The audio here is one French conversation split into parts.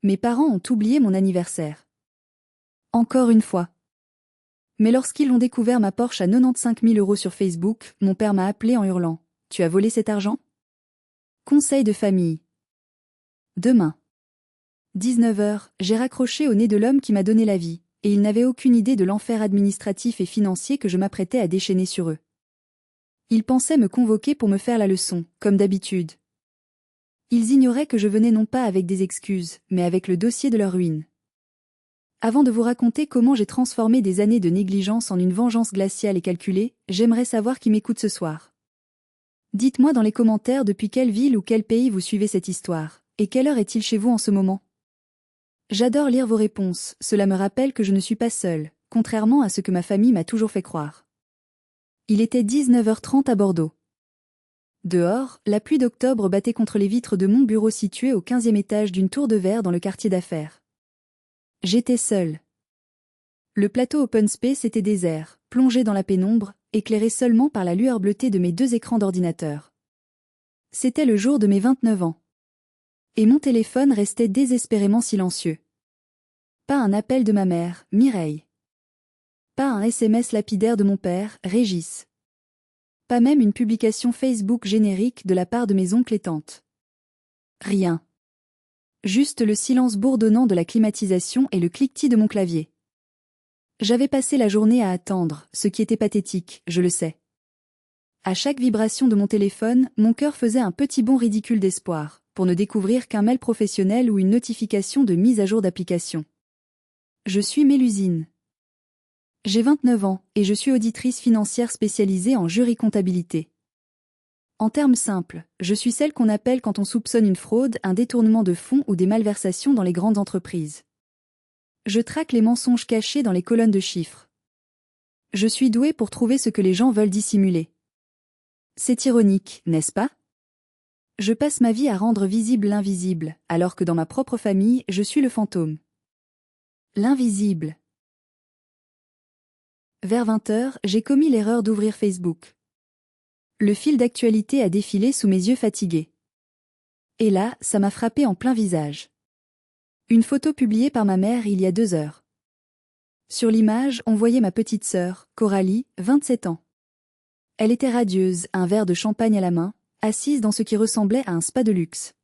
Mes parents ont oublié mon anniversaire. Encore une fois. Mais lorsqu'ils ont découvert ma Porsche à 95 000 € sur Facebook, mon père m'a appelé en hurlant. « Tu as volé cet argent ?» Conseil de famille. Demain. 19h, j'ai raccroché au nez de l'homme qui m'a donné la vie, et il n'avait aucune idée de l'enfer administratif et financier que je m'apprêtais à déchaîner sur eux. Ils pensaient me convoquer pour me faire la leçon, comme d'habitude. Ils ignoraient que je venais non pas avec des excuses, mais avec le dossier de leur ruine. Avant de vous raconter comment j'ai transformé des années de négligence en une vengeance glaciale et calculée, j'aimerais savoir qui m'écoute ce soir. Dites-moi dans les commentaires depuis quelle ville ou quel pays vous suivez cette histoire, et quelle heure est-il chez vous en ce moment? J'adore lire vos réponses, cela me rappelle que je ne suis pas seule, contrairement à ce que ma famille m'a toujours fait croire. Il était 19h30 à Bordeaux. Dehors, la pluie d'octobre battait contre les vitres de mon bureau situé au 15e étage d'une tour de verre dans le quartier d'affaires. J'étais seule. Le plateau open space était désert, plongé dans la pénombre, éclairé seulement par la lueur bleutée de mes 2 écrans d'ordinateur. C'était le jour de mes 29 ans. Et mon téléphone restait désespérément silencieux. Pas un appel de ma mère, Mireille. Pas un SMS lapidaire de mon père, Régis. Pas même une publication Facebook générique de la part de mes oncles et tantes. Rien. Juste le silence bourdonnant de la climatisation et le cliquetis de mon clavier. J'avais passé la journée à attendre, ce qui était pathétique, je le sais. À chaque vibration de mon téléphone, mon cœur faisait un petit bond ridicule d'espoir, pour ne découvrir qu'un mail professionnel ou une notification de mise à jour d'application. Je suis Mélusine. J'ai 29 ans, et je suis auditrice financière spécialisée en jury-comptabilité. En termes simples, je suis celle qu'on appelle quand on soupçonne une fraude, un détournement de fonds ou des malversations dans les grandes entreprises. Je traque les mensonges cachés dans les colonnes de chiffres. Je suis douée pour trouver ce que les gens veulent dissimuler. C'est ironique, n'est-ce pas? Je passe ma vie à rendre visible l'invisible, alors que dans ma propre famille, je suis le fantôme. L'invisible. Vers 20h, j'ai commis l'erreur d'ouvrir Facebook. Le fil d'actualité a défilé sous mes yeux fatigués. Et là, ça m'a frappé en plein visage. Une photo publiée par ma mère il y a 2 heures. Sur l'image, on voyait ma petite sœur, Coralie, 27 ans. Elle était radieuse, un verre de champagne à la main, assise dans ce qui ressemblait à un spa de luxe.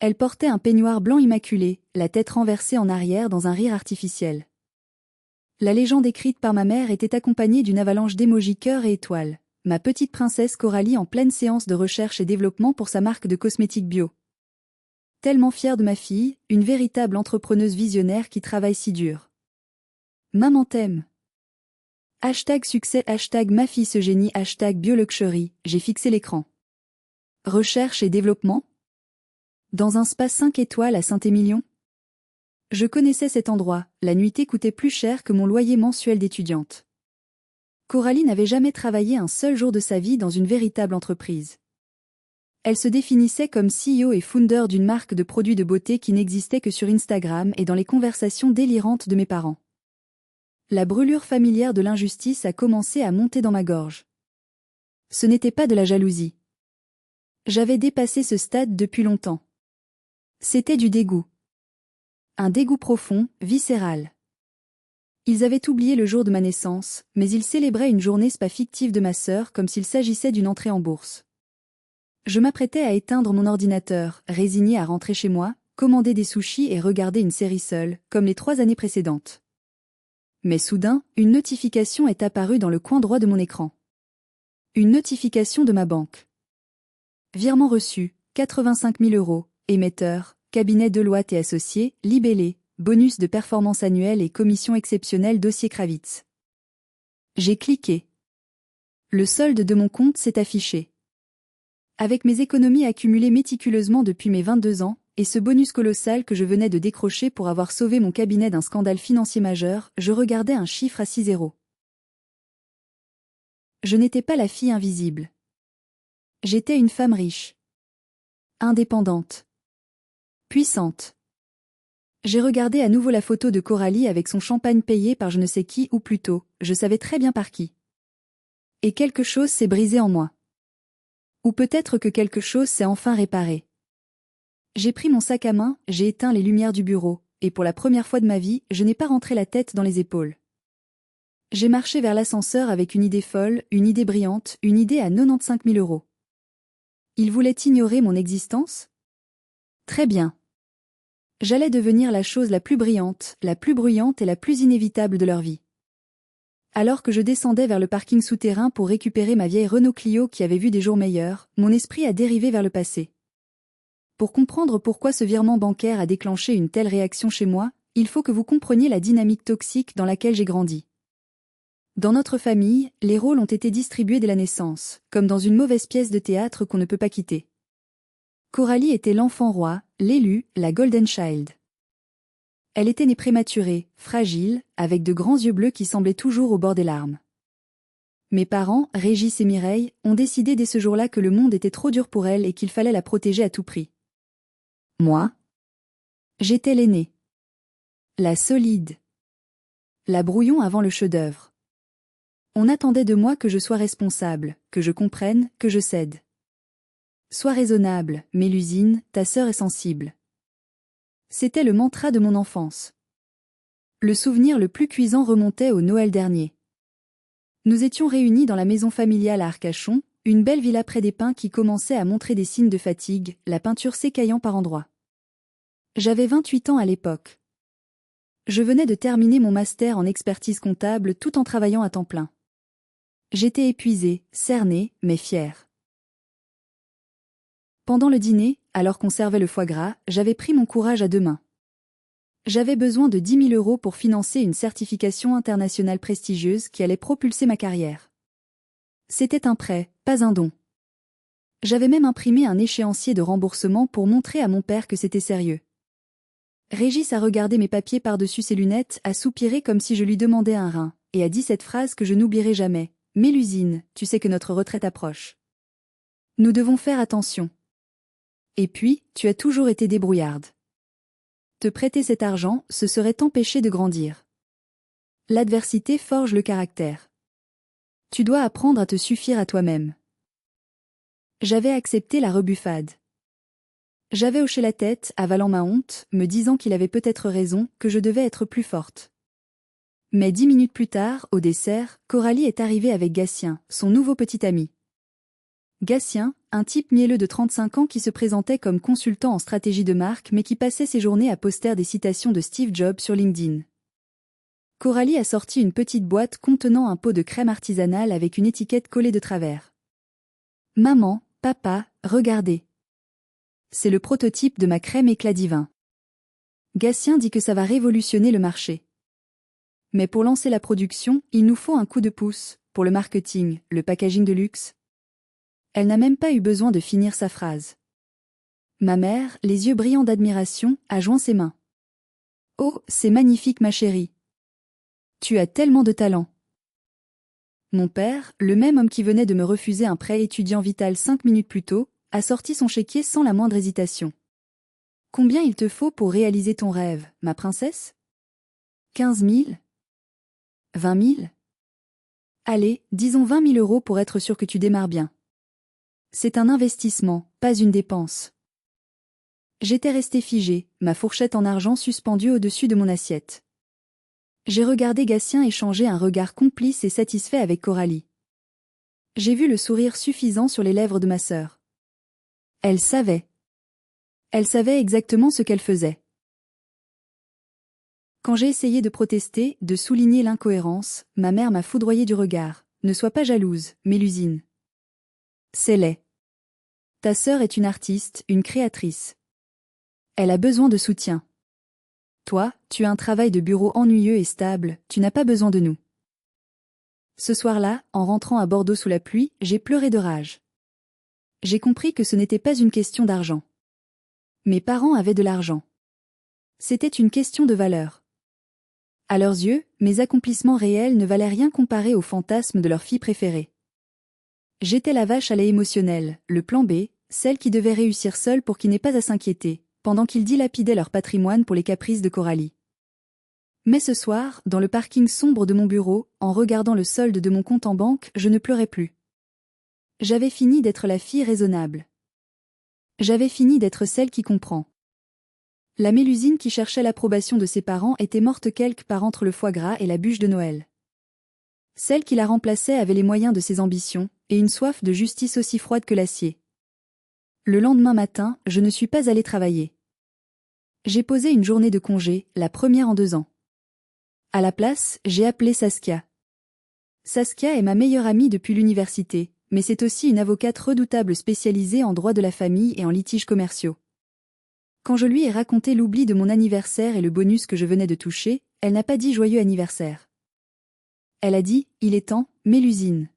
Elle portait un peignoir blanc immaculé, la tête renversée en arrière dans un rire artificiel. La légende écrite par ma mère était accompagnée d'une avalanche d'émojis cœurs et étoiles. Ma petite princesse Coralie en pleine séance de recherche et développement pour sa marque de cosmétiques bio. Tellement fière de ma fille, une véritable entrepreneuse visionnaire qui travaille si dur. Maman t'aime. Hashtag succès, hashtag ma fille se génie, hashtag bioluxury, j'ai fixé l'écran. Recherche et développement? Dans un spa 5 étoiles à Saint-Émilion? Je connaissais cet endroit, la nuitée coûtait plus cher que mon loyer mensuel d'étudiante. Coralie n'avait jamais travaillé un seul jour de sa vie dans une véritable entreprise. Elle se définissait comme CEO et founder d'une marque de produits de beauté qui n'existait que sur Instagram et dans les conversations délirantes de mes parents. La brûlure familière de l'injustice a commencé à monter dans ma gorge. Ce n'était pas de la jalousie. J'avais dépassé ce stade depuis longtemps. C'était du dégoût. Un dégoût profond, viscéral. Ils avaient oublié le jour de ma naissance, mais ils célébraient une journée spa fictive de ma sœur comme s'il s'agissait d'une entrée en bourse. Je m'apprêtais à éteindre mon ordinateur, résignée à rentrer chez moi, commander des sushis et regarder une série seule, comme les 3 années précédentes. Mais soudain, une notification est apparue dans le coin droit de mon écran. Une notification de ma banque. Virement reçu, 85 000 €, émetteur, cabinet Deloitte et Associés, libellé, bonus de performance annuelle et commission exceptionnelle dossier Kravitz. J'ai cliqué. Le solde de mon compte s'est affiché. Avec mes économies accumulées méticuleusement depuis mes 22 ans, et ce bonus colossal que je venais de décrocher pour avoir sauvé mon cabinet d'un scandale financier majeur, je regardais un chiffre à 6 zéros. Je n'étais pas la fille invisible. J'étais une femme riche. Indépendante. Puissante. J'ai regardé à nouveau la photo de Coralie avec son champagne payé par je ne sais qui ou plutôt, je savais très bien par qui. Et quelque chose s'est brisé en moi. Ou peut-être que quelque chose s'est enfin réparé. J'ai pris mon sac à main, j'ai éteint les lumières du bureau, et pour la première fois de ma vie, je n'ai pas rentré la tête dans les épaules. J'ai marché vers l'ascenseur avec une idée folle, une idée brillante, une idée à 95 000 euros. Ils voulaient ignorer mon existence? Très bien. J'allais devenir la chose la plus brillante, la plus bruyante et la plus inévitable de leur vie. Alors que je descendais vers le parking souterrain pour récupérer ma vieille Renault Clio qui avait vu des jours meilleurs, mon esprit a dérivé vers le passé. Pour comprendre pourquoi ce virement bancaire a déclenché une telle réaction chez moi, il faut que vous compreniez la dynamique toxique dans laquelle j'ai grandi. Dans notre famille, les rôles ont été distribués dès la naissance, comme dans une mauvaise pièce de théâtre qu'on ne peut pas quitter. Coralie était l'enfant roi, l'élu, la Golden Child. Elle était née prématurée, fragile, avec de grands yeux bleus qui semblaient toujours au bord des larmes. Mes parents, Régis et Mireille, ont décidé dès ce jour-là que le monde était trop dur pour elle et qu'il fallait la protéger à tout prix. Moi? J'étais l'aînée. La solide. La brouillon avant le chef-d'œuvre. On attendait de moi que je sois responsable, que je comprenne, que je cède. Sois raisonnable, Mélusine, ta sœur est sensible. C'était le mantra de mon enfance. Le souvenir le plus cuisant remontait au Noël dernier. Nous étions réunis dans la maison familiale à Arcachon, une belle villa près des pins qui commençait à montrer des signes de fatigue, la peinture s'écaillant par endroits. J'avais 28 ans à l'époque. Je venais de terminer mon master en expertise comptable tout en travaillant à temps plein. J'étais épuisée, cernée, mais fière. Pendant le dîner, alors qu'on servait le foie gras, j'avais pris mon courage à deux mains. J'avais besoin de 10 000 euros pour financer une certification internationale prestigieuse qui allait propulser ma carrière. C'était un prêt, pas un don. J'avais même imprimé un échéancier de remboursement pour montrer à mon père que c'était sérieux. Régis a regardé mes papiers par-dessus ses lunettes, a soupiré comme si je lui demandais un rein, et a dit cette phrase que je n'oublierai jamais. « Mélusine, tu sais que notre retraite approche. Nous devons faire attention. Et puis, tu as toujours été débrouillarde. Te prêter cet argent, ce serait t'empêcher de grandir. L'adversité forge le caractère. Tu dois apprendre à te suffire à toi-même. » J'avais accepté la rebuffade. J'avais hoché la tête, avalant ma honte, me disant qu'il avait peut-être raison, que je devais être plus forte. Mais 10 minutes plus tard, au dessert, Coralie est arrivée avec Gatien, son nouveau petit ami. Gatien, un type mielleux de 35 ans qui se présentait comme consultant en stratégie de marque mais qui passait ses journées à poster des citations de Steve Jobs sur LinkedIn. Coralie a sorti une petite boîte contenant un pot de crème artisanale avec une étiquette collée de travers. « Maman, papa, regardez. C'est le prototype de ma crème éclat divin. Gatien dit que ça va révolutionner le marché. Mais pour lancer la production, il nous faut un coup de pouce, pour le marketing, le packaging de luxe. » Elle n'a même pas eu besoin de finir sa phrase. Ma mère, les yeux brillants d'admiration, a joint ses mains. « Oh, c'est magnifique ma chérie. Tu as tellement de talent. » Mon père, le même homme qui venait de me refuser un prêt étudiant vital 5 minutes plus tôt, a sorti son chéquier sans la moindre hésitation. « Combien il te faut pour réaliser ton rêve, ma princesse ? 15 000 ? 20 000 ? Allez, disons 20 000 euros pour être sûr que tu démarres bien. C'est un investissement, pas une dépense. » J'étais restée figée, ma fourchette en argent suspendue au-dessus de mon assiette. J'ai regardé Gatien échanger un regard complice et satisfait avec Coralie. J'ai vu le sourire suffisant sur les lèvres de ma sœur. Elle savait. Elle savait exactement ce qu'elle faisait. Quand j'ai essayé de protester, de souligner l'incohérence, ma mère m'a foudroyé du regard. « Ne sois pas jalouse, Mélusine. C'est laid. Ta sœur est une artiste, une créatrice. Elle a besoin de soutien. Toi, tu as un travail de bureau ennuyeux et stable, tu n'as pas besoin de nous. » Ce soir-là, en rentrant à Bordeaux sous la pluie, j'ai pleuré de rage. J'ai compris que ce n'était pas une question d'argent. Mes parents avaient de l'argent. C'était une question de valeur. À leurs yeux, mes accomplissements réels ne valaient rien comparé aux fantasmes de leur fille préférée. J'étais la vache à lait émotionnelle, le plan B, celle qui devait réussir seule pour qu'ils n'aient pas à s'inquiéter, pendant qu'ils dilapidaient leur patrimoine pour les caprices de Coralie. Mais ce soir, dans le parking sombre de mon bureau, en regardant le solde de mon compte en banque, je ne pleurais plus. J'avais fini d'être la fille raisonnable. J'avais fini d'être celle qui comprend. La Mélusine qui cherchait l'approbation de ses parents était morte quelque part entre le foie gras et la bûche de Noël. Celle qui la remplaçait avait les moyens de ses ambitions, et une soif de justice aussi froide que l'acier. Le lendemain matin, je ne suis pas allée travailler. J'ai posé une journée de congé, la première en 2 ans. À la place, j'ai appelé Saskia. Saskia est ma meilleure amie depuis l'université, mais c'est aussi une avocate redoutable spécialisée en droit de la famille et en litiges commerciaux. Quand je lui ai raconté l'oubli de mon anniversaire et le bonus que je venais de toucher, elle n'a pas dit joyeux anniversaire. Elle a dit, il est temps, Mélusine.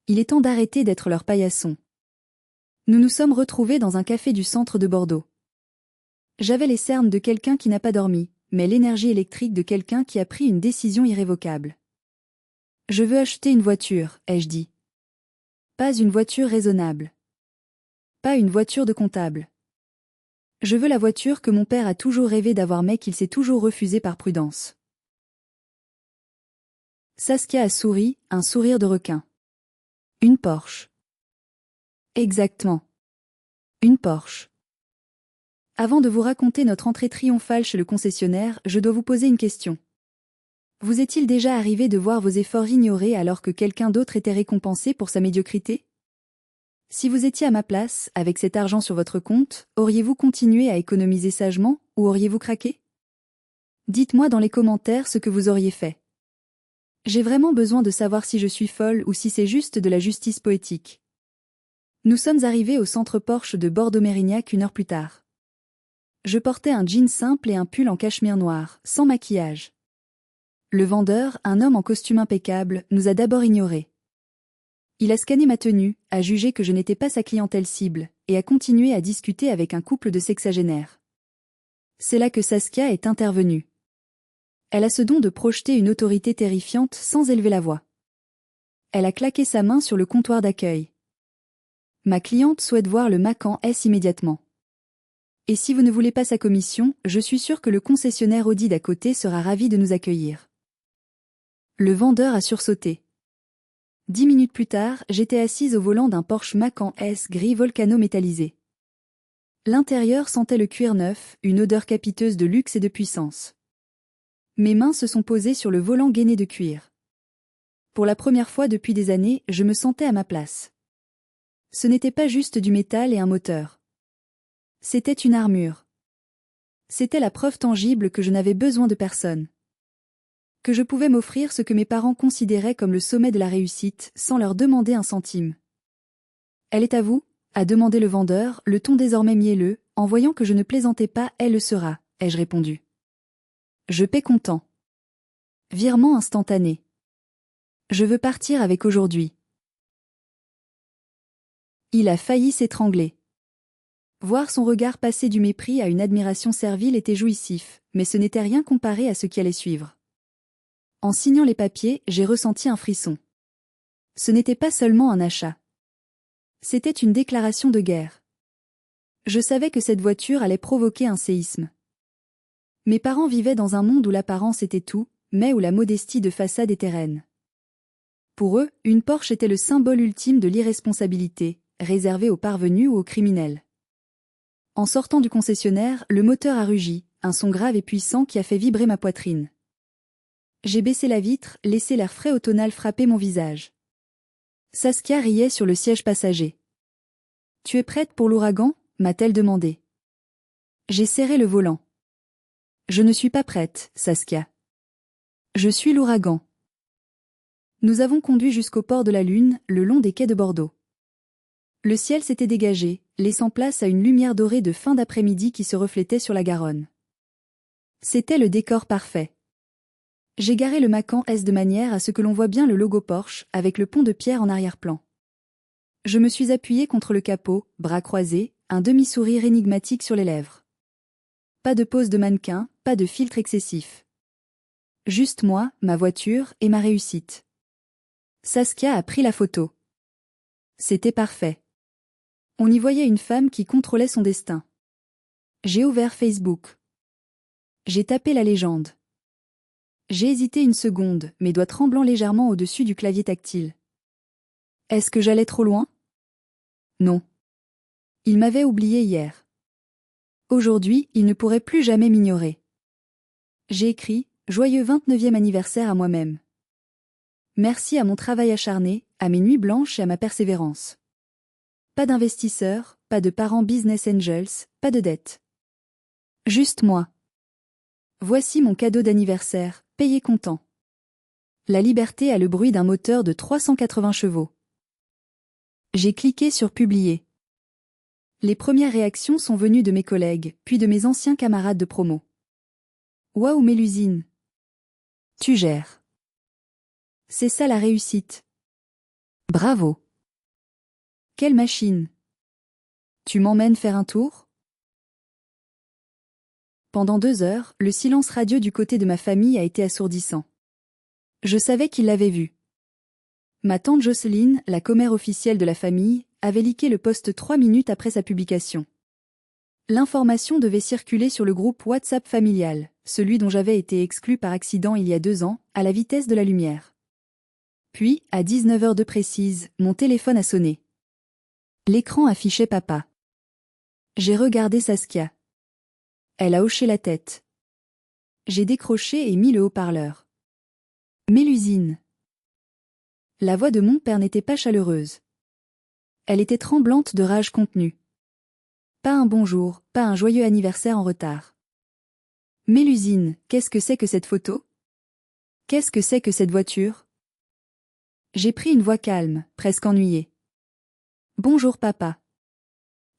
Il est temps d'arrêter d'être leur paillasson. Nous nous sommes retrouvés dans un café du centre de Bordeaux. J'avais les cernes de quelqu'un qui n'a pas dormi, mais l'énergie électrique de quelqu'un qui a pris une décision irrévocable. Je veux acheter une voiture, ai-je dit. Pas une voiture raisonnable. Pas une voiture de comptable. Je veux la voiture que mon père a toujours rêvé d'avoir mais qu'il s'est toujours refusé par prudence. Saskia a souri, un sourire de requin. Une Porsche. Exactement. Une Porsche. Avant de vous raconter notre entrée triomphale chez le concessionnaire, je dois vous poser une question. Vous est-il déjà arrivé de voir vos efforts ignorés alors que quelqu'un d'autre était récompensé pour sa médiocrité ? Si vous étiez à ma place, avec cet argent sur votre compte, auriez-vous continué à économiser sagement, ou auriez-vous craqué ? Dites-moi dans les commentaires ce que vous auriez fait. J'ai vraiment besoin de savoir si je suis folle ou si c'est juste de la justice poétique. Nous sommes arrivés au centre Porsche de Bordeaux-Mérignac 1 heure plus tard. Je portais un jean simple et un pull en cachemire noir, sans maquillage. Le vendeur, un homme en costume impeccable, nous a d'abord ignorés. Il a scanné ma tenue, a jugé que je n'étais pas sa clientèle cible, et a continué à discuter avec un couple de sexagénaires. C'est là que Saskia est intervenue. Elle a ce don de projeter une autorité terrifiante sans élever la voix. Elle a claqué sa main sur le comptoir d'accueil. Ma cliente souhaite voir le Macan S immédiatement. Et si vous ne voulez pas sa commission, je suis sûre que le concessionnaire Audi d'à côté sera ravi de nous accueillir. Le vendeur a sursauté. 10 minutes plus tard, j'étais assise au volant d'un Porsche Macan S gris Volcano métallisé. L'intérieur sentait le cuir neuf, une odeur capiteuse de luxe et de puissance. Mes mains se sont posées sur le volant gainé de cuir. Pour la première fois depuis des années, je me sentais à ma place. Ce n'était pas juste du métal et un moteur. C'était une armure. C'était la preuve tangible que je n'avais besoin de personne. Que je pouvais m'offrir ce que mes parents considéraient comme le sommet de la réussite, sans leur demander un centime. « Elle est à vous ?» a demandé le vendeur, le ton désormais mielleux, en voyant que je ne plaisantais pas « elle le sera », ai-je répondu. Je paie comptant. Virement instantané. Je veux partir avec aujourd'hui. Il a failli s'étrangler. Voir son regard passer du mépris à une admiration servile était jouissif, mais ce n'était rien comparé à ce qui allait suivre. En signant les papiers, j'ai ressenti un frisson. Ce n'était pas seulement un achat. C'était une déclaration de guerre. Je savais que cette voiture allait provoquer un séisme. Mes parents vivaient dans un monde où l'apparence était tout, mais où la modestie de façade était reine. Pour eux, une Porsche était le symbole ultime de l'irresponsabilité, réservée aux parvenus ou aux criminels. En sortant du concessionnaire, le moteur a rugi, un son grave et puissant qui a fait vibrer ma poitrine. J'ai baissé la vitre, laissé l'air frais automnal frapper mon visage. Saskia riait sur le siège passager. « Tu es prête pour l'ouragan ?» m'a-t-elle demandé. J'ai serré le volant. « Je ne suis pas prête, Saskia. Je suis l'ouragan. » Nous avons conduit jusqu'au port de la Lune, le long des quais de Bordeaux. Le ciel s'était dégagé, laissant place à une lumière dorée de fin d'après-midi qui se reflétait sur la Garonne. C'était le décor parfait. J'ai garé le Macan S de manière à ce que l'on voit bien le logo Porsche, avec le pont de pierre en arrière-plan. Je me suis appuyé contre le capot, bras croisés, un demi-sourire énigmatique sur les lèvres. Pas de pose de mannequin, pas de filtre excessif. Juste moi, ma voiture et ma réussite. Saskia a pris la photo. C'était parfait. On y voyait une femme qui contrôlait son destin. J'ai ouvert Facebook. J'ai tapé la légende. J'ai hésité une seconde, mes doigts tremblant légèrement au-dessus du clavier tactile. Est-ce que j'allais trop loin ? Non. Il m'avait oublié hier. Aujourd'hui, il ne pourrait plus jamais m'ignorer. J'ai écrit « Joyeux 29e anniversaire à moi-même. Merci à mon travail acharné, à mes nuits blanches et à ma persévérance. Pas d'investisseurs, pas de parents business angels, pas de dettes. Juste moi. Voici mon cadeau d'anniversaire, payé comptant. La liberté a le bruit d'un moteur de 380 chevaux. » J'ai cliqué sur Publier. Les premières réactions sont venues de mes collègues, puis de mes anciens camarades de promo. Waouh Mélusine! Tu gères. C'est ça la réussite. Bravo. Quelle machine. Tu m'emmènes faire un tour? Pendant 2 heures, le silence radio du côté de ma famille a été assourdissant. Je savais qu'ils l'avaient vu. Ma tante Jocelyne, la commère officielle de la famille, avait leaké le post 3 minutes après sa publication. L'information devait circuler sur le groupe WhatsApp familial, celui dont j'avais été exclu par accident il y a 2 ans, à la vitesse de la lumière. Puis, à 19h de précise, mon téléphone a sonné. L'écran affichait papa. J'ai regardé Saskia. Elle a hoché la tête. J'ai décroché et mis le haut-parleur. Mélusine. La voix de mon père n'était pas chaleureuse. Elle était tremblante de rage contenue. Pas un bonjour, pas un joyeux anniversaire en retard. Mélusine, qu'est-ce que c'est que cette photo? Qu'est-ce que c'est que cette voiture? J'ai pris une voix calme, presque ennuyée. Bonjour papa.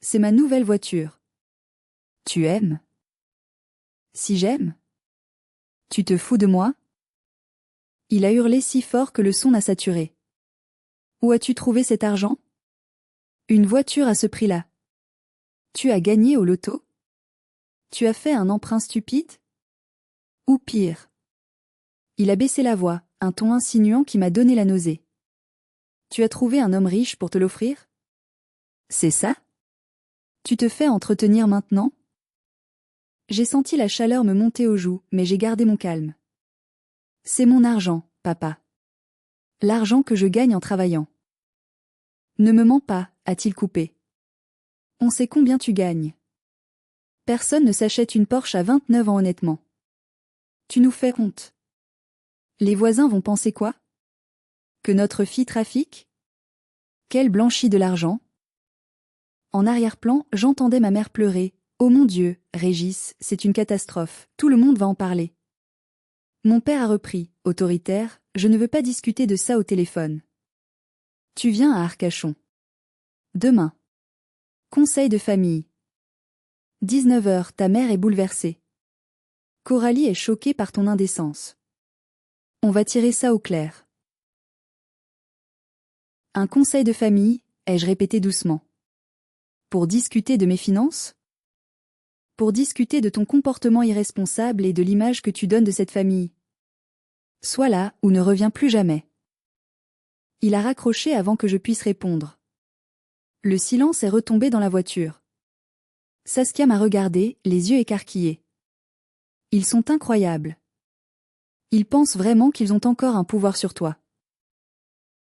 C'est ma nouvelle voiture. Tu aimes? Si j'aime? Tu te fous de moi? Il a hurlé si fort que le son a saturé. Où as-tu trouvé cet argent? Une voiture à ce prix-là. Tu as gagné au loto? Tu as fait un emprunt stupide? Ou pire? Il a baissé la voix, un ton insinuant qui m'a donné la nausée. Tu as trouvé un homme riche pour te l'offrir? C'est ça? Tu te fais entretenir maintenant? J'ai senti la chaleur me monter aux joues, mais j'ai gardé mon calme. C'est mon argent, papa. L'argent que je gagne en travaillant. Ne me mens pas, a-t-il coupé. On sait combien tu gagnes. Personne ne s'achète une Porsche à 29 ans honnêtement. Tu nous fais honte. Les voisins vont penser quoi? Que notre fille trafique? Qu'elle blanchit de l'argent? En arrière-plan, j'entendais ma mère pleurer. Oh mon Dieu, Régis, c'est une catastrophe, tout le monde va en parler. Mon père a repris, autoritaire, je ne veux pas discuter de ça au téléphone. Tu viens à Arcachon. Demain. Conseil de famille. 19h, ta mère est bouleversée. Coralie est choquée par ton indécence. On va tirer ça au clair. Un conseil de famille, ai-je répété doucement. Pour discuter de mes finances? Pour discuter de ton comportement irresponsable et de l'image que tu donnes de cette famille. Sois là ou ne reviens plus jamais. Il a raccroché avant que je puisse répondre. Le silence est retombé dans la voiture. Saskia m'a regardé, les yeux écarquillés. Ils sont incroyables. Ils pensent vraiment qu'ils ont encore un pouvoir sur toi.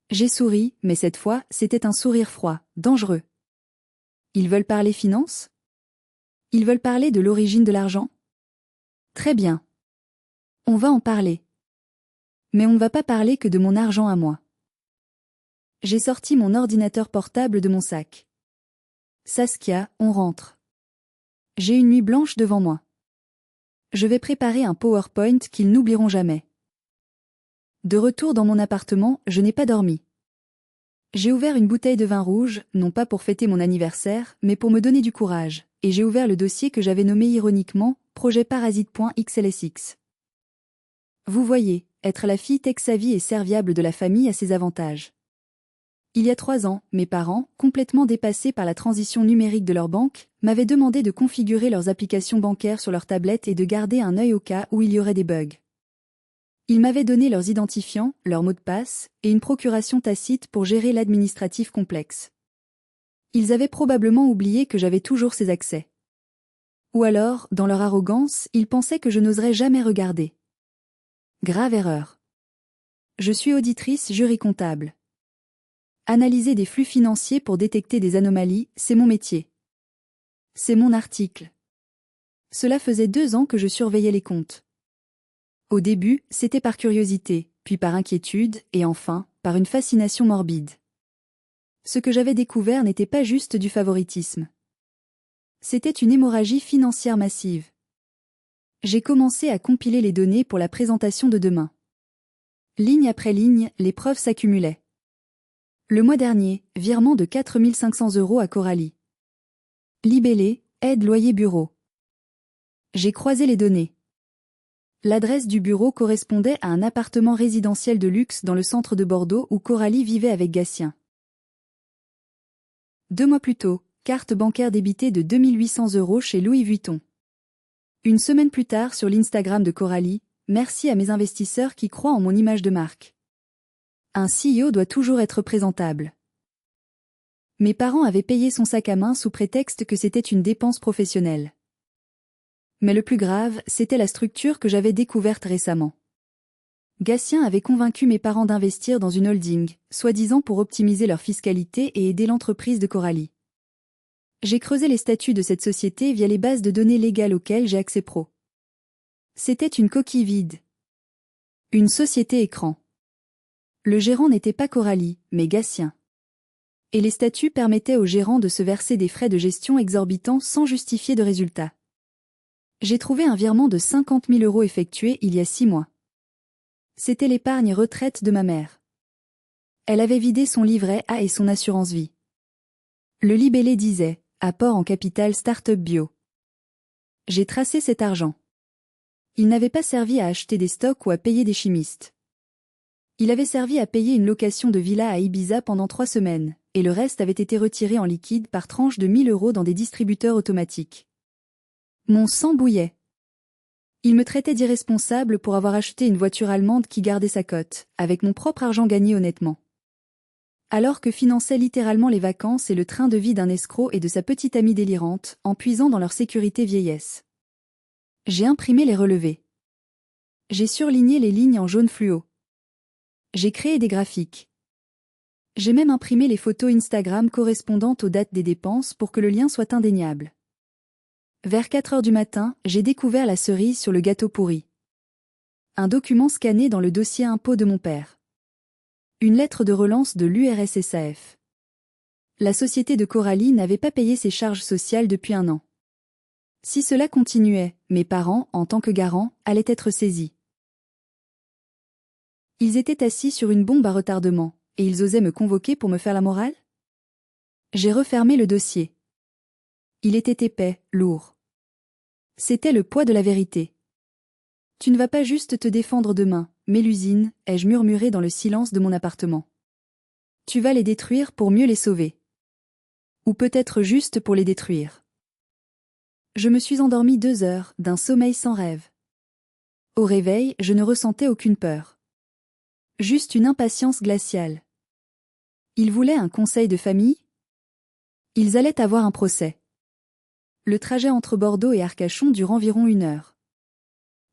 J'ai souri, mais cette fois, c'était un sourire froid, dangereux. Ils veulent parler finances? Ils veulent parler de l'origine de l'argent? Très bien. On va en parler. Mais on ne va pas parler que de mon argent à moi. J'ai sorti mon ordinateur portable de mon sac. Saskia, on rentre. J'ai une nuit blanche devant moi. Je vais préparer un PowerPoint qu'ils n'oublieront jamais. De retour dans mon appartement, je n'ai pas dormi. J'ai ouvert une bouteille de vin rouge, non pas pour fêter mon anniversaire, mais pour me donner du courage, et j'ai ouvert le dossier que j'avais nommé ironiquement « Projet Parasite.xlsx ». Vous voyez, être la fille tech-savvy et serviable de la famille a ses avantages. Il y a 3 ans, mes parents, complètement dépassés par la transition numérique de leur banque, m'avaient demandé de configurer leurs applications bancaires sur leur tablette et de garder un œil au cas où il y aurait des bugs. Ils m'avaient donné leurs identifiants, leurs mots de passe, et une procuration tacite pour gérer l'administratif complexe. Ils avaient probablement oublié que j'avais toujours ces accès. Ou alors, dans leur arrogance, ils pensaient que je n'oserais jamais regarder. Grave erreur. Je suis auditrice jury comptable. Analyser des flux financiers pour détecter des anomalies, c'est mon métier. C'est mon article. Cela faisait 2 ans que je surveillais les comptes. Au début, c'était par curiosité, puis par inquiétude, et enfin, par une fascination morbide. Ce que j'avais découvert n'était pas juste du favoritisme. C'était une hémorragie financière massive. J'ai commencé à compiler les données pour la présentation de demain. Ligne après ligne, les preuves s'accumulaient. Le mois dernier, virement de 4 500 € à Coralie. Libellé, aide loyer bureau. J'ai croisé les données. L'adresse du bureau correspondait à un appartement résidentiel de luxe dans le centre de Bordeaux où Coralie vivait avec Gatien. 2 mois plus tôt, carte bancaire débitée de 2 800 € chez Louis Vuitton. Une semaine plus tard sur l'Instagram de Coralie, merci à mes investisseurs qui croient en mon image de marque. Un CEO doit toujours être présentable. Mes parents avaient payé son sac à main sous prétexte que c'était une dépense professionnelle. Mais le plus grave, c'était la structure que j'avais découverte récemment. Gatien avait convaincu mes parents d'investir dans une holding, soi-disant pour optimiser leur fiscalité et aider l'entreprise de Coralie. J'ai creusé les statuts de cette société via les bases de données légales auxquelles j'ai accès pro. C'était une coquille vide. Une société écran. Le gérant n'était pas Coralie, mais Gatien. Et les statuts permettaient au gérant de se verser des frais de gestion exorbitants sans justifier de résultat. J'ai trouvé un virement de 50 000 € effectué il y a 6 mois. C'était l'épargne retraite de ma mère. Elle avait vidé son livret A et son assurance vie. Le libellé disait « Apport en capital start-up bio ». J'ai tracé cet argent. Il n'avait pas servi à acheter des stocks ou à payer des chimistes. Il avait servi à payer une location de villa à Ibiza pendant 3 semaines, et le reste avait été retiré en liquide par tranche de 1 000 € dans des distributeurs automatiques. Mon sang bouillait. Il me traitait d'irresponsable pour avoir acheté une voiture allemande qui gardait sa cote, avec mon propre argent gagné honnêtement. Alors que finançait littéralement les vacances et le train de vie d'un escroc et de sa petite amie délirante, en puisant dans leur sécurité vieillesse. J'ai imprimé les relevés. J'ai surligné les lignes en jaune fluo. J'ai créé des graphiques. J'ai même imprimé les photos Instagram correspondantes aux dates des dépenses pour que le lien soit indéniable. Vers 4 heures du matin, j'ai découvert la cerise sur le gâteau pourri. Un document scanné dans le dossier impôt de mon père. Une lettre de relance de l'URSSAF. La société de Coralie n'avait pas payé ses charges sociales depuis 1 an. Si cela continuait, mes parents, en tant que garants, allaient être saisis. Ils étaient assis sur une bombe à retardement, et ils osaient me convoquer pour me faire la morale? J'ai refermé le dossier. Il était épais, lourd. C'était le poids de la vérité. Tu ne vas pas juste te défendre demain, Mélusine, ai-je murmuré dans le silence de mon appartement. Tu vas les détruire pour mieux les sauver. Ou peut-être juste pour les détruire. Je me suis endormie 2 heures, d'un sommeil sans rêve. Au réveil, je ne ressentais aucune peur. Juste une impatience glaciale. Ils voulaient un conseil de famille? Ils allaient avoir un procès. Le trajet entre Bordeaux et Arcachon dure environ 1 heure.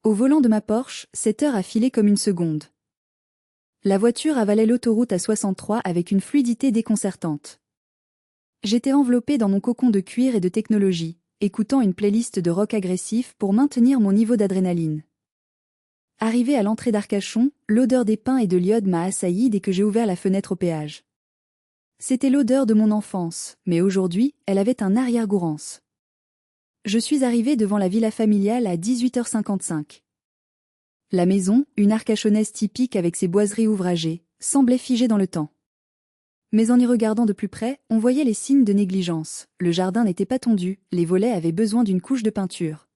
Au volant de ma Porsche, cette heure a filé comme une seconde. La voiture avalait l'autoroute à 63 avec une fluidité déconcertante. J'étais enveloppée dans mon cocon de cuir et de technologie, écoutant une playlist de rock agressif pour maintenir mon niveau d'adrénaline. Arrivé à l'entrée d'Arcachon, l'odeur des pins et de l'iode m'a assailli dès que j'ai ouvert la fenêtre au péage. C'était l'odeur de mon enfance, mais aujourd'hui, elle avait un arrière-gourance. Je suis arrivée devant la villa familiale à 18h55. La maison, une arcachonnaise typique avec ses boiseries ouvragées, semblait figée dans le temps. Mais en y regardant de plus près, on voyait les signes de négligence. Le jardin n'était pas tondu, les volets avaient besoin d'une couche de peinture.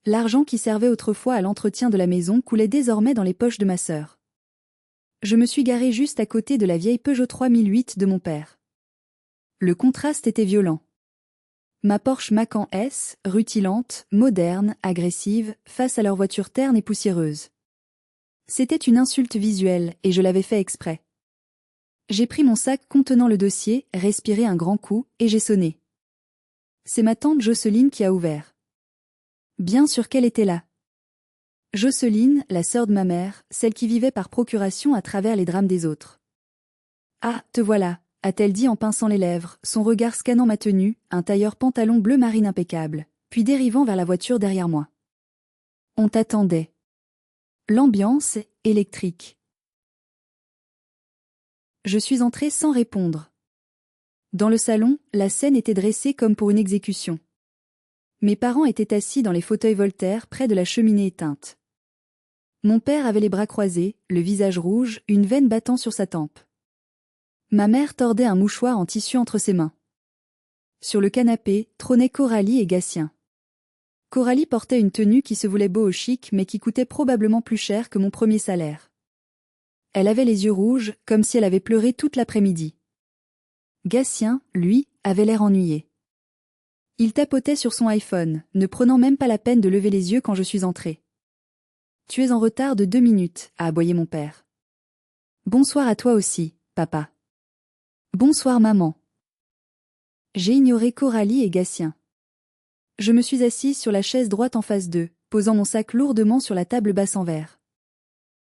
L'argent qui servait autrefois à l'entretien de la maison coulait désormais dans les poches de ma sœur. Je me suis garée juste à côté de la vieille Peugeot 3008 de mon père. Le contraste était violent. Ma Porsche Macan S, rutilante, moderne, agressive, face à leur voiture terne et poussiéreuse. C'était une insulte visuelle, et je l'avais fait exprès. J'ai pris mon sac contenant le dossier, respiré un grand coup, et j'ai sonné. C'est ma tante Jocelyne qui a ouvert. Bien sûr qu'elle était là. Jocelyne, la sœur de ma mère, celle qui vivait par procuration à travers les drames des autres. Ah, te voilà, a-t-elle dit en pinçant les lèvres, son regard scannant ma tenue, un tailleur pantalon bleu marine impeccable, puis dérivant vers la voiture derrière moi. On t'attendait. L'ambiance, électrique. Je suis entrée sans répondre. Dans le salon, la scène était dressée comme pour une exécution. Mes parents étaient assis dans les fauteuils Voltaire près de la cheminée éteinte. Mon père avait les bras croisés, le visage rouge, une veine battant sur sa tempe. Ma mère tordait un mouchoir en tissu entre ses mains. Sur le canapé, trônaient Coralie et Gatien. Coralie portait une tenue qui se voulait beau au chic mais qui coûtait probablement plus cher que mon premier salaire. Elle avait les yeux rouges, comme si elle avait pleuré toute l'après-midi. Gatien, lui, avait l'air ennuyé. Il tapotait sur son iPhone, ne prenant même pas la peine de lever les yeux quand je suis entrée. « Tu es en retard de 2 minutes, a aboyé mon père. Bonsoir à toi aussi, papa. Bonsoir maman. J'ai ignoré Coralie et Gatien. Je me suis assise sur la chaise droite en face d'eux, posant mon sac lourdement sur la table basse en verre.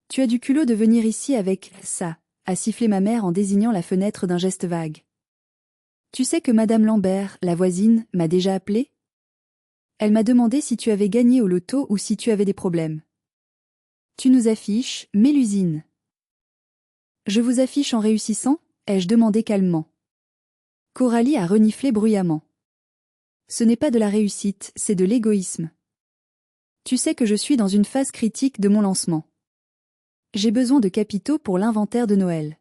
Tu as du culot de venir ici avec ça, a sifflé ma mère en désignant la fenêtre d'un geste vague. Tu sais que Madame Lambert, la voisine, m'a déjà appelé? Elle m'a demandé si tu avais gagné au loto ou si tu avais des problèmes. Tu nous affiches, Mélusine. Je vous affiche en réussissant? Ai-je demandé calmement. Coralie a reniflé bruyamment. Ce n'est pas de la réussite, c'est de l'égoïsme. Tu sais que je suis dans une phase critique de mon lancement. J'ai besoin de capitaux pour l'inventaire de Noël.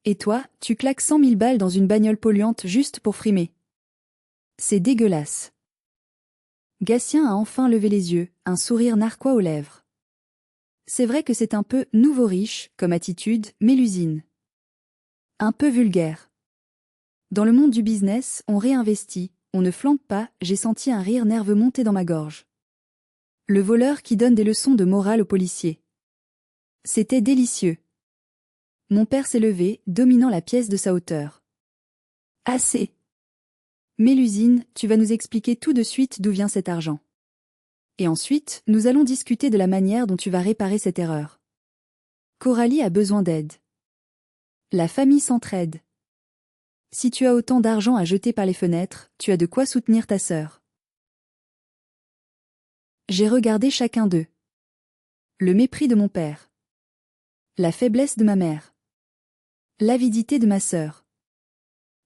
Et toi, tu claques 100 000 balles dans une bagnole polluante juste pour frimer. C'est dégueulasse. Gatien a enfin levé les yeux, un sourire narquois aux lèvres. C'est vrai que c'est un peu « nouveau riche » comme attitude, Mélusine. Un peu vulgaire. Dans le monde du business, on réinvestit, on ne flanque pas, j'ai senti un rire nerveux monter dans ma gorge. Le voleur qui donne des leçons de morale aux policiers. C'était délicieux. Mon père s'est levé, dominant la pièce de sa hauteur. Assez. Mélusine, tu vas nous expliquer tout de suite d'où vient cet argent. Et ensuite, nous allons discuter de la manière dont tu vas réparer cette erreur. Coralie a besoin d'aide. La famille s'entraide. Si tu as autant d'argent à jeter par les fenêtres, tu as de quoi soutenir ta sœur. J'ai regardé chacun d'eux. Le mépris de mon père. La faiblesse de ma mère. L'avidité de ma sœur.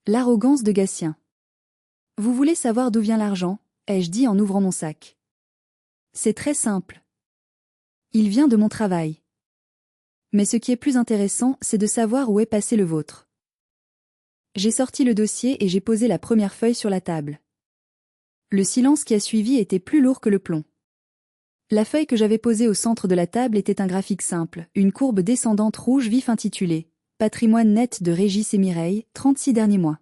L'arrogance de Gatien. Vous voulez savoir d'où vient l'argent, ai-je dit en ouvrant mon sac. C'est très simple. Il vient de mon travail. Mais ce qui est plus intéressant, c'est de savoir où est passé le vôtre. J'ai sorti le dossier et j'ai posé la première feuille sur la table. Le silence qui a suivi était plus lourd que le plomb. La feuille que j'avais posée au centre de la table était un graphique simple, une courbe descendante rouge vif intitulée « Patrimoine net de Régis et Mireille, 36 derniers mois ».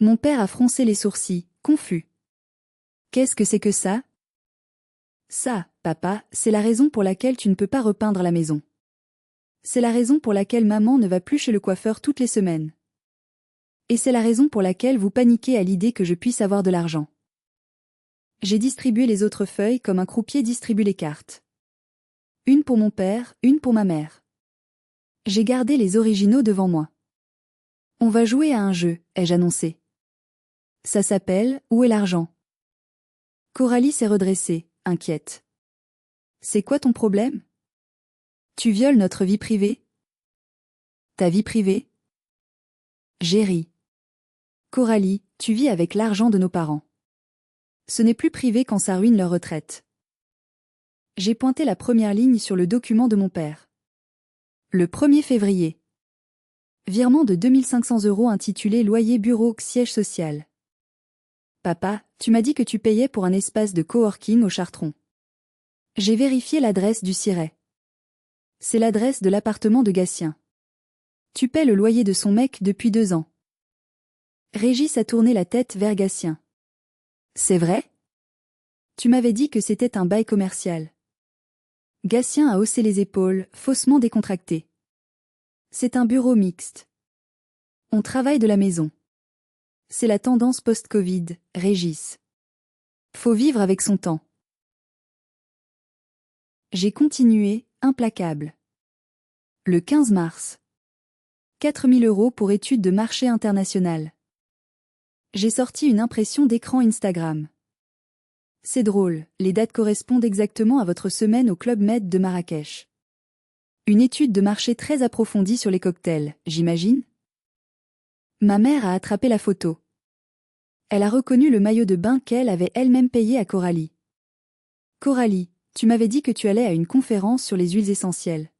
Mon père a froncé les sourcils, confus. « Qu'est-ce que c'est que ça ?»« Ça, papa, c'est la raison pour laquelle tu ne peux pas repeindre la maison. C'est la raison pour laquelle maman ne va plus chez le coiffeur toutes les semaines. Et c'est la raison pour laquelle vous paniquez à l'idée que je puisse avoir de l'argent. » J'ai distribué les autres feuilles comme un croupier distribue les cartes. Une pour mon père, une pour ma mère. J'ai gardé les originaux devant moi. On va jouer à un jeu, ai-je annoncé. Ça s'appelle « Où est l'argent ?» Coralie s'est redressée, inquiète. C'est quoi ton problème? Tu violes notre vie privée? Ta vie privée? J'ai ri. Coralie, tu vis avec l'argent de nos parents. Ce n'est plus privé quand ça ruine leur retraite. J'ai pointé la première ligne sur le document de mon père. Le 1er février. Virement de 2 500 € intitulé Loyer Bureau Siège Social. Papa, tu m'as dit que tu payais pour un espace de coworking au Chartron. J'ai vérifié l'adresse du Siret. C'est l'adresse de l'appartement de Gatien. Tu paies le loyer de son mec depuis 2 ans. Régis a tourné la tête vers Gatien. C'est vrai? Tu m'avais dit que c'était un bail commercial. Gatien a haussé les épaules, faussement décontracté. C'est un bureau mixte. On travaille de la maison. C'est la tendance post-Covid, Régis. Faut vivre avec son temps. J'ai continué, implacable. Le 15 mars. 4 000 € pour études de marché international. J'ai sorti une impression d'écran Instagram. C'est drôle, les dates correspondent exactement à votre semaine au Club Med de Marrakech. Une étude de marché très approfondie sur les cocktails, j'imagine? Ma mère a attrapé la photo. Elle a reconnu le maillot de bain qu'elle avait elle-même payé à Coralie. Coralie, tu m'avais dit que tu allais à une conférence sur les huiles essentielles.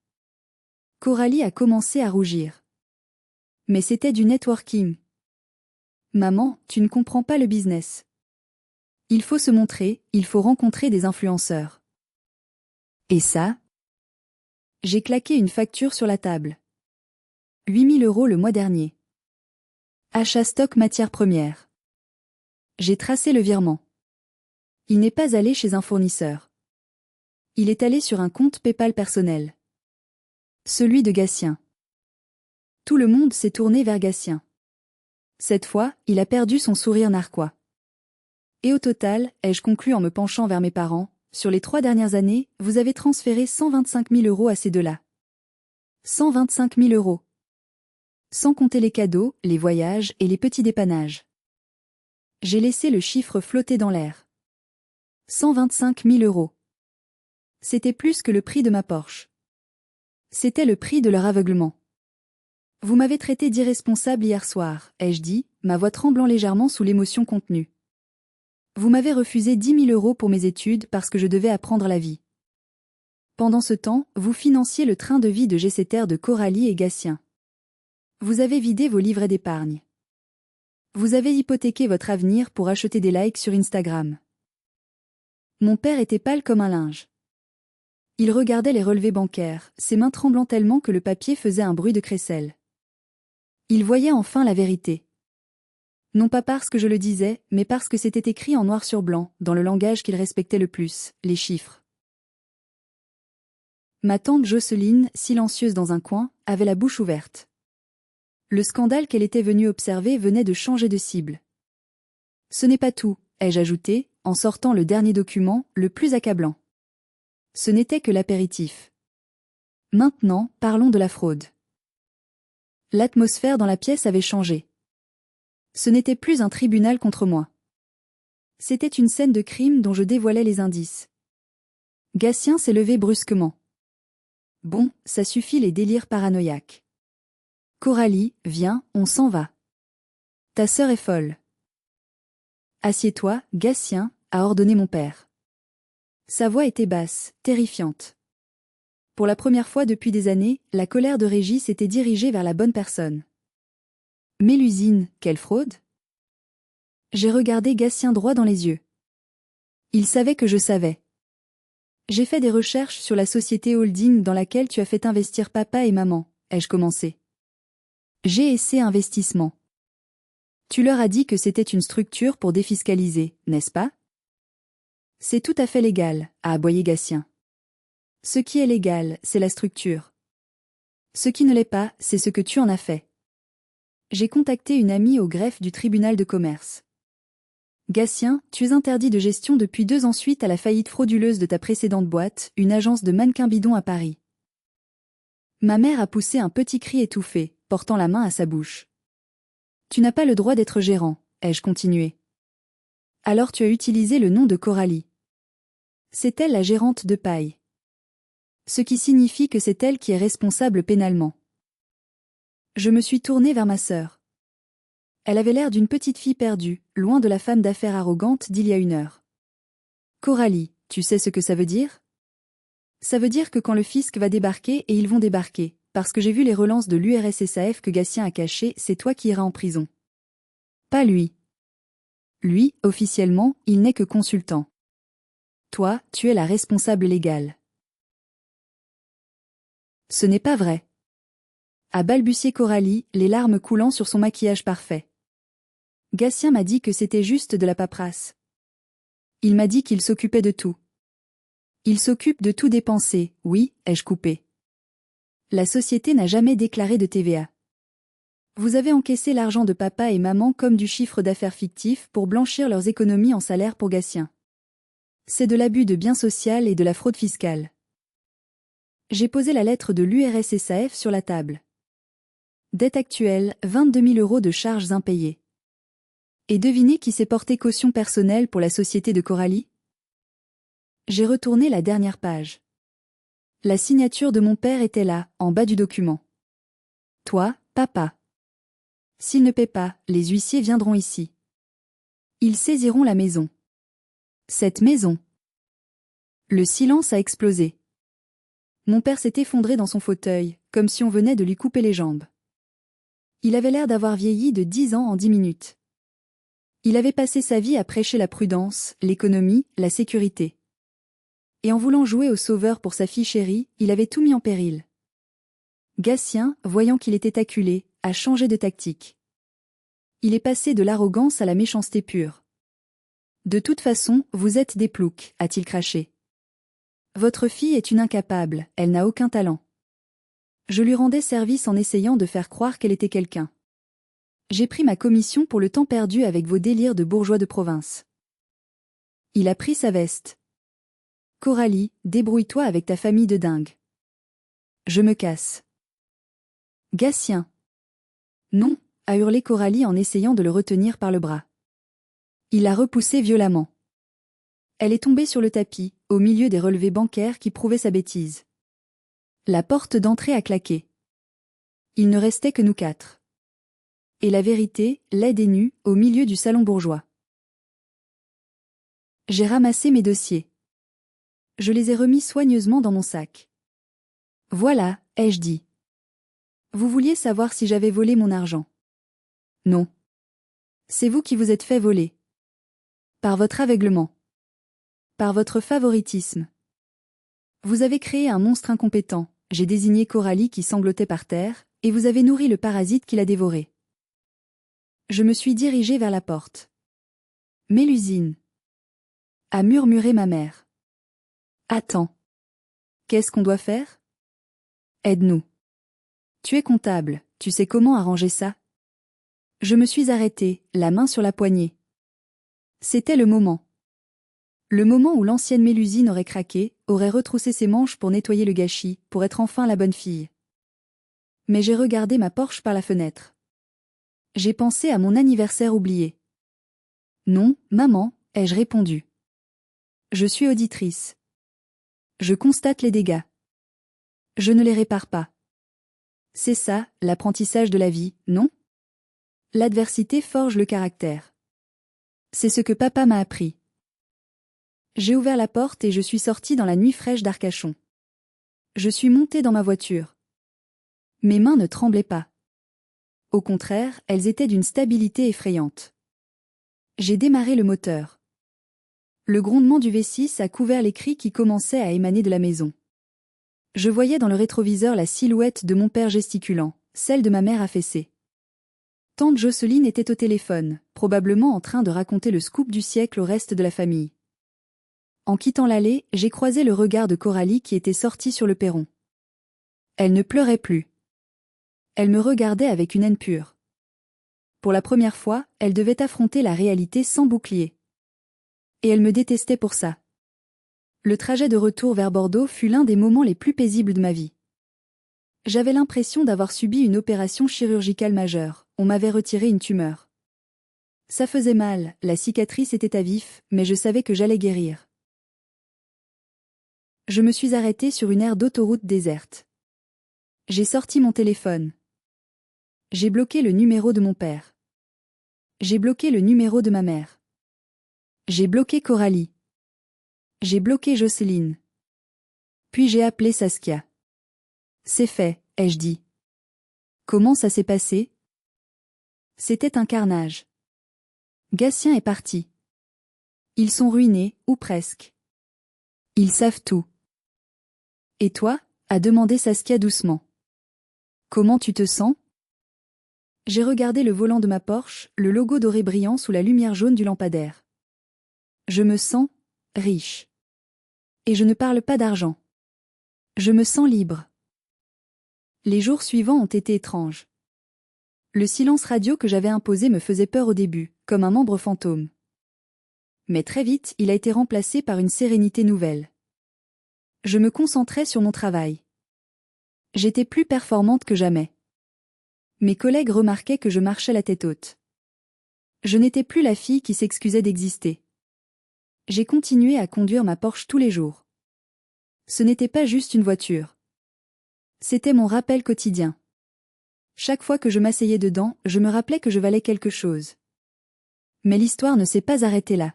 Coralie a commencé à rougir. Mais c'était du networking. Maman, tu ne comprends pas le business. Il faut se montrer, il faut rencontrer des influenceurs. Et ça? J'ai claqué une facture sur la table. 8 000 € le mois dernier. Achat stock matières premières. J'ai tracé le virement. Il n'est pas allé chez un fournisseur. Il est allé sur un compte PayPal personnel. Celui de Gatien. Tout le monde s'est tourné vers Gatien. Cette fois, il a perdu son sourire narquois. Et au total, ai-je conclu en me penchant vers mes parents, sur les 3 dernières années, vous avez transféré 125 000 € à ces deux-là. 125 000 €. Sans compter les cadeaux, les voyages et les petits dépannages. J'ai laissé le chiffre flotter dans l'air. 125 000 €. C'était plus que le prix de ma Porsche. C'était le prix de leur aveuglement. Vous m'avez traité d'irresponsable hier soir, ai-je dit, ma voix tremblant légèrement sous l'émotion contenue. Vous m'avez refusé 10 000 € pour mes études parce que je devais apprendre la vie. Pendant ce temps, vous financiez le train de vie de Gesséter de Coralie et Gatien. Vous avez vidé vos livrets d'épargne. Vous avez hypothéqué votre avenir pour acheter des likes sur Instagram. Mon père était pâle comme un linge. Il regardait les relevés bancaires, ses mains tremblant tellement que le papier faisait un bruit de crécelle. Il voyait enfin la vérité. Non pas parce que je le disais, mais parce que c'était écrit en noir sur blanc, dans le langage qu'il respectait le plus, les chiffres. Ma tante Jocelyne, silencieuse dans un coin, avait la bouche ouverte. Le scandale qu'elle était venue observer venait de changer de cible. Ce n'est pas tout, ai-je ajouté, en sortant le dernier document, le plus accablant. Ce n'était que l'apéritif. Maintenant, parlons de la fraude. L'atmosphère dans la pièce avait changé. Ce n'était plus un tribunal contre moi. C'était une scène de crime dont je dévoilais les indices. Gatien s'est levé brusquement. Bon, ça suffit les délires paranoïaques. Coralie, viens, on s'en va. Ta sœur est folle. Assieds-toi, Gatien, a ordonné mon père. Sa voix était basse, terrifiante. Pour la première fois depuis des années, la colère de Régis s'était dirigée vers la bonne personne. Mélusine, quelle fraude? J'ai regardé Gatien droit dans les yeux. Il savait que je savais. J'ai fait des recherches sur la société holding dans laquelle tu as fait investir papa et maman, ai-je commencé. GSC Investissement. Tu leur as dit que c'était une structure pour défiscaliser, n'est-ce pas? C'est tout à fait légal, a aboyé Gatien. Ce qui est légal, c'est la structure. Ce qui ne l'est pas, c'est ce que tu en as fait. J'ai contacté une amie au greffe du tribunal de commerce. Gatien, tu es interdit de gestion depuis 2 ans suite à la faillite frauduleuse de ta précédente boîte, une agence de mannequins bidons à Paris. Ma mère a poussé un petit cri étouffé, portant la main à sa bouche. Tu n'as pas le droit d'être gérant, ai-je continué. Alors tu as utilisé le nom de Coralie. C'est elle la gérante de paille. Ce qui signifie que c'est elle qui est responsable pénalement. Je me suis tournée vers ma sœur. Elle avait l'air d'une petite fille perdue, loin de la femme d'affaires arrogante d'il y a 1 heure. Coralie, tu sais ce que ça veut dire? Ça veut dire que quand le fisc va débarquer et ils vont débarquer, parce que j'ai vu les relances de l'URSSAF que Gatien a cachées, c'est toi qui iras en prison. Pas lui. Lui, officiellement, il n'est que consultant. Toi, tu es la responsable légale. Ce n'est pas vrai. A balbutié Coralie, les larmes coulant sur son maquillage parfait. Gatien m'a dit que c'était juste de la paperasse. Il m'a dit qu'il s'occupait de tout. Il s'occupe de tout dépenser, oui, ai-je coupé. La société n'a jamais déclaré de TVA. Vous avez encaissé l'argent de papa et maman comme du chiffre d'affaires fictif pour blanchir leurs économies en salaire pour Gatien. C'est de l'abus de biens social et de la fraude fiscale. J'ai posé la lettre de l'URSSAF sur la table. Dette actuelle, 22 000 € de charges impayées. Et devinez qui s'est porté caution personnelle pour la société de Coralie? J'ai retourné la dernière page. La signature de mon père était là, en bas du document. Toi, papa. S'il ne paie pas, les huissiers viendront ici. Ils saisiront la maison. Cette maison. Le silence a explosé. Mon père s'est effondré dans son fauteuil, comme si on venait de lui couper les jambes. Il avait l'air d'avoir vieilli de 10 ans en 10 minutes. Il avait passé sa vie à prêcher la prudence, l'économie, la sécurité. Et en voulant jouer au sauveur pour sa fille chérie, il avait tout mis en péril. Gatien, voyant qu'il était acculé, a changé de tactique. Il est passé de l'arrogance à la méchanceté pure. De toute façon, vous êtes des ploucs, a-t-il craché. Votre fille est une incapable, elle n'a aucun talent. Je lui rendais service en essayant de faire croire qu'elle était quelqu'un. J'ai pris ma commission pour le temps perdu avec vos délires de bourgeois de province. Il a pris sa veste. Coralie, débrouille-toi avec ta famille de dingues. Je me casse. Gatien. Non, a hurlé Coralie en essayant de le retenir par le bras. Il l'a repoussée violemment. Elle est tombée sur le tapis, au milieu des relevés bancaires qui prouvaient sa bêtise. La porte d'entrée a claqué. Il ne restait que nous quatre. Et la vérité, laide et nue, au milieu du salon bourgeois. J'ai ramassé mes dossiers. Je les ai remis soigneusement dans mon sac. Voilà, ai-je dit. Vous vouliez savoir si j'avais volé mon argent. Non. C'est vous qui vous êtes fait voler. Par votre aveuglement. Par votre favoritisme. Vous avez créé un monstre incompétent, j'ai désigné Coralie qui sanglotait par terre, et vous avez nourri le parasite qui l'a dévoré. Je me suis dirigée vers la porte. Mélusine. A murmuré ma mère. Attends. Qu'est-ce qu'on doit faire? Aide-nous. Tu es comptable, tu sais comment arranger ça? Je me suis arrêtée, la main sur la poignée. C'était le moment. Le moment où l'ancienne Mélusine aurait craqué, aurait retroussé ses manches pour nettoyer le gâchis, pour être enfin la bonne fille. Mais j'ai regardé ma Porsche par la fenêtre. J'ai pensé à mon anniversaire oublié. Non, maman, ai-je répondu. Je suis auditrice. Je constate les dégâts. Je ne les répare pas. C'est ça, l'apprentissage de la vie, non? L'adversité forge le caractère. C'est ce que papa m'a appris. J'ai ouvert la porte et je suis sortie dans la nuit fraîche d'Arcachon. Je suis montée dans ma voiture. Mes mains ne tremblaient pas. Au contraire, elles étaient d'une stabilité effrayante. J'ai démarré le moteur. Le grondement du V6 a couvert les cris qui commençaient à émaner de la maison. Je voyais dans le rétroviseur la silhouette de mon père gesticulant, celle de ma mère affaissée. Tante Jocelyne était au téléphone, probablement en train de raconter le scoop du siècle au reste de la famille. En quittant l'allée, j'ai croisé le regard de Coralie qui était sortie sur le perron. Elle ne pleurait plus. Elle me regardait avec une haine pure. Pour la première fois, elle devait affronter la réalité sans bouclier. Et elle me détestait pour ça. Le trajet de retour vers Bordeaux fut l'un des moments les plus paisibles de ma vie. J'avais l'impression d'avoir subi une opération chirurgicale majeure, on m'avait retiré une tumeur. Ça faisait mal, la cicatrice était à vif, mais je savais que j'allais guérir. Je me suis arrêtée sur une aire d'autoroute déserte. J'ai sorti mon téléphone. J'ai bloqué le numéro de mon père. J'ai bloqué le numéro de ma mère. J'ai bloqué Coralie. J'ai bloqué Jocelyne. Puis j'ai appelé Saskia. C'est fait, ai-je dit. Comment ça s'est passé? C'était un carnage. Gatien est parti. Ils sont ruinés, ou presque. Ils savent tout. Et toi? A demandé Saskia doucement. Comment tu te sens? J'ai regardé le volant de ma Porsche, le logo doré brillant sous la lumière jaune du lampadaire. Je me sens riche. Et je ne parle pas d'argent. Je me sens libre. Les jours suivants ont été étranges. Le silence radio que j'avais imposé me faisait peur au début, comme un membre fantôme. Mais très vite, il a été remplacé par une sérénité nouvelle. Je me concentrais sur mon travail. J'étais plus performante que jamais. Mes collègues remarquaient que je marchais la tête haute. Je n'étais plus la fille qui s'excusait d'exister. J'ai continué à conduire ma Porsche tous les jours. Ce n'était pas juste une voiture. C'était mon rappel quotidien. Chaque fois que je m'asseyais dedans, je me rappelais que je valais quelque chose. Mais l'histoire ne s'est pas arrêtée là.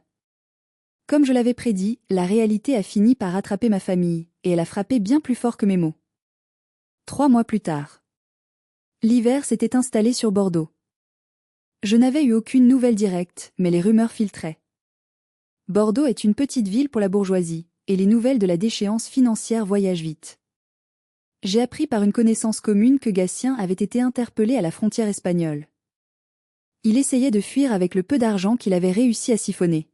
Comme je l'avais prédit, la réalité a fini par rattraper ma famille, et elle a frappé bien plus fort que mes mots. 3 mois plus tard. L'hiver s'était installé sur Bordeaux. Je n'avais eu aucune nouvelle directe, mais les rumeurs filtraient. Bordeaux est une petite ville pour la bourgeoisie, et les nouvelles de la déchéance financière voyagent vite. J'ai appris par une connaissance commune que Gatien avait été interpellé à la frontière espagnole. Il essayait de fuir avec le peu d'argent qu'il avait réussi à siphonner.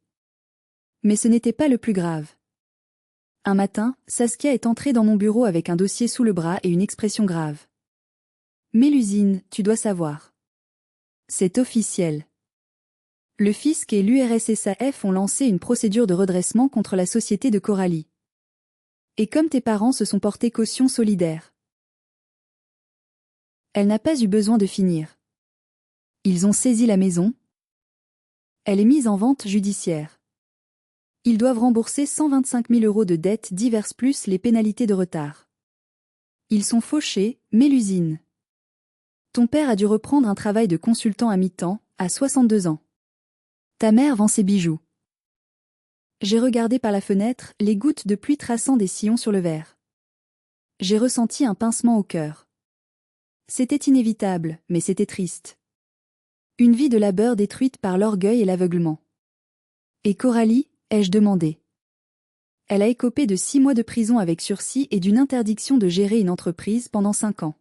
Mais ce n'était pas le plus grave. Un matin, Saskia est entrée dans mon bureau avec un dossier sous le bras et une expression grave. « Mélusine, tu dois savoir. C'est officiel. Le fisc et l'URSSAF ont lancé une procédure de redressement contre la société de Coralie. Et comme tes parents se sont portés caution solidaire. Elle n'a pas eu besoin de finir. Ils ont saisi la maison. Elle est mise en vente judiciaire. Ils doivent rembourser 125 000 € de dettes diverses plus les pénalités de retard. Ils sont fauchés, Mélusine. Ton père a dû reprendre un travail de consultant à mi-temps, à 62 ans. Ta mère vend ses bijoux. J'ai regardé par la fenêtre, les gouttes de pluie traçant des sillons sur le verre. J'ai ressenti un pincement au cœur. C'était inévitable, mais c'était triste. Une vie de labeur détruite par l'orgueil et l'aveuglement. Et Coralie, ai-je demandé. Elle a écopé de 6 mois de prison avec sursis et d'une interdiction de gérer une entreprise pendant 5 ans.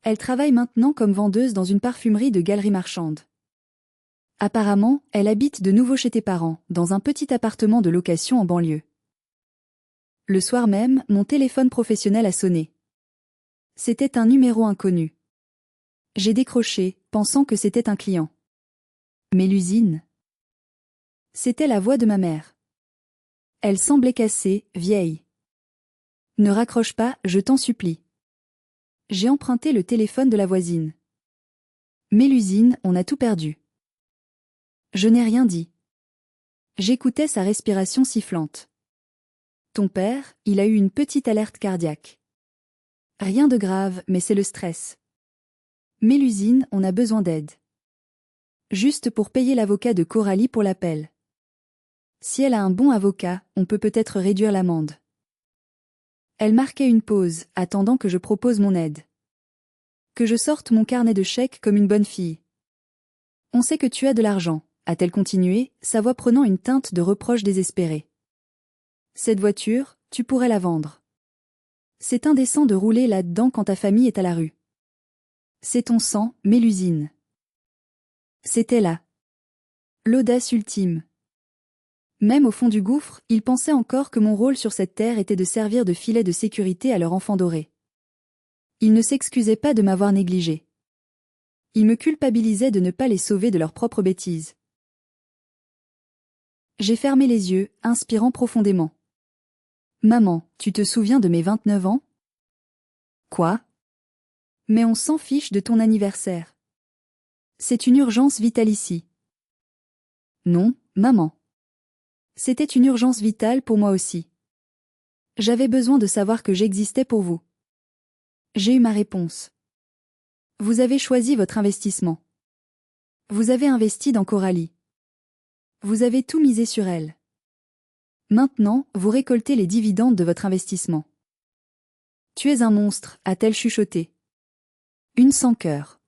Elle travaille maintenant comme vendeuse dans une parfumerie de galeries marchandes. Apparemment, elle habite de nouveau chez tes parents, dans un petit appartement de location en banlieue. Le soir même, mon téléphone professionnel a sonné. C'était un numéro inconnu. J'ai décroché, pensant que c'était un client. Mélusine. C'était la voix de ma mère. Elle semblait cassée, vieille. Ne raccroche pas, je t'en supplie. J'ai emprunté le téléphone de la voisine. Mélusine, on a tout perdu. Je n'ai rien dit. J'écoutais sa respiration sifflante. Ton père, il a eu une petite alerte cardiaque. Rien de grave, mais c'est le stress. Mélusine, on a besoin d'aide. Juste pour payer l'avocat de Coralie pour l'appel. Si elle a un bon avocat, on peut peut-être réduire l'amende. Elle marquait une pause, attendant que je propose mon aide. Que je sorte mon carnet de chèques comme une bonne fille. On sait que tu as de l'argent, a-t-elle continué, sa voix prenant une teinte de reproche désespéré. Cette voiture, tu pourrais la vendre. C'est indécent de rouler là-dedans quand ta famille est à la rue. C'est ton sang, Mélusine. C'était là. L'audace ultime. Même au fond du gouffre, il pensait encore que mon rôle sur cette terre était de servir de filet de sécurité à leur enfant doré. Il ne s'excusait pas de m'avoir négligé. Il me culpabilisait de ne pas les sauver de leurs propres bêtises. J'ai fermé les yeux, inspirant profondément. Maman, tu te souviens de mes 29 ans? Quoi? Mais on s'en fiche de ton anniversaire. C'est une urgence vitale ici. Non, maman. C'était une urgence vitale pour moi aussi. J'avais besoin de savoir que j'existais pour vous. J'ai eu ma réponse. Vous avez choisi votre investissement. Vous avez investi dans Coralie. Vous avez tout misé sur elle. Maintenant, vous récoltez les dividendes de votre investissement. Tu es un monstre, a-t-elle chuchoté. Une sans cœur.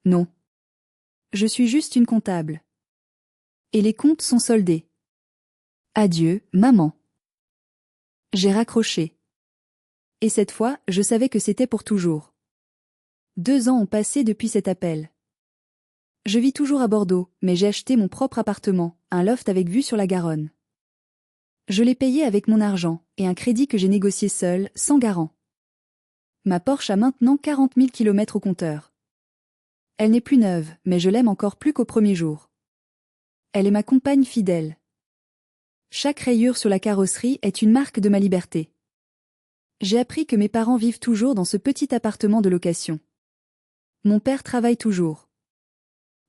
Non. Je suis juste une comptable. Et les comptes sont soldés. Adieu, maman. J'ai raccroché. Et cette fois, je savais que c'était pour toujours. 2 ans ont passé depuis cet appel. Je vis toujours à Bordeaux, mais j'ai acheté mon propre appartement, un loft avec vue sur la Garonne. Je l'ai payé avec mon argent, et un crédit que j'ai négocié seul, sans garant. Ma Porsche a maintenant 40 000 km au compteur. Elle n'est plus neuve, mais je l'aime encore plus qu'au premier jour. Elle est ma compagne fidèle. Chaque rayure sur la carrosserie est une marque de ma liberté. J'ai appris que mes parents vivent toujours dans ce petit appartement de location. Mon père travaille toujours.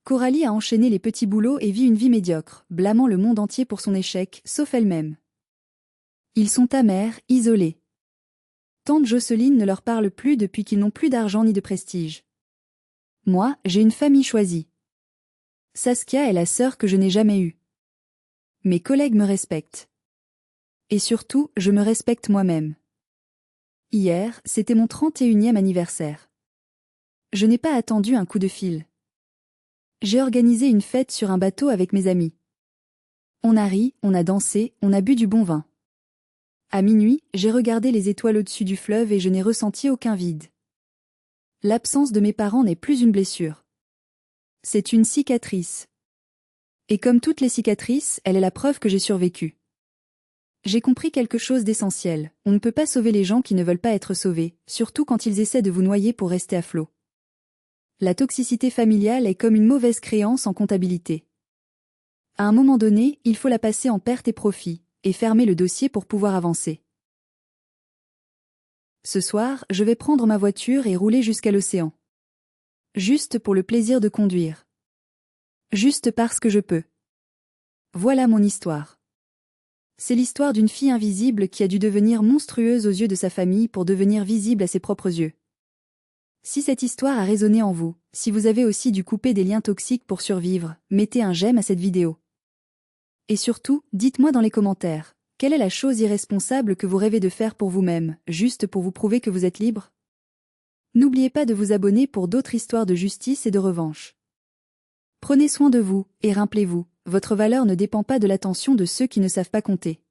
Coralie a enchaîné les petits boulots et vit une vie médiocre, blâmant le monde entier pour son échec, sauf elle-même. Ils sont amers, isolés. Tante Jocelyne ne leur parle plus depuis qu'ils n'ont plus d'argent ni de prestige. Moi, j'ai une famille choisie. Saskia est la sœur que je n'ai jamais eue. Mes collègues me respectent. Et surtout, je me respecte moi-même. Hier, c'était mon 31e anniversaire. Je n'ai pas attendu un coup de fil. J'ai organisé une fête sur un bateau avec mes amis. On a ri, on a dansé, on a bu du bon vin. À minuit, j'ai regardé les étoiles au-dessus du fleuve et je n'ai ressenti aucun vide. L'absence de mes parents n'est plus une blessure. C'est une cicatrice. Et comme toutes les cicatrices, elle est la preuve que j'ai survécu. J'ai compris quelque chose d'essentiel, on ne peut pas sauver les gens qui ne veulent pas être sauvés, surtout quand ils essaient de vous noyer pour rester à flot. La toxicité familiale est comme une mauvaise créance en comptabilité. À un moment donné, il faut la passer en perte et profit, et fermer le dossier pour pouvoir avancer. Ce soir, je vais prendre ma voiture et rouler jusqu'à l'océan. Juste pour le plaisir de conduire. Juste parce que je peux. Voilà mon histoire. C'est l'histoire d'une fille invisible qui a dû devenir monstrueuse aux yeux de sa famille pour devenir visible à ses propres yeux. Si cette histoire a résonné en vous, si vous avez aussi dû couper des liens toxiques pour survivre, mettez un j'aime à cette vidéo. Et surtout, dites-moi dans les commentaires, quelle est la chose irresponsable que vous rêvez de faire pour vous-même, juste pour vous prouver que vous êtes libre? N'oubliez pas de vous abonner pour d'autres histoires de justice et de revanche. Prenez soin de vous, et rappelez-vous, votre valeur ne dépend pas de l'attention de ceux qui ne savent pas compter.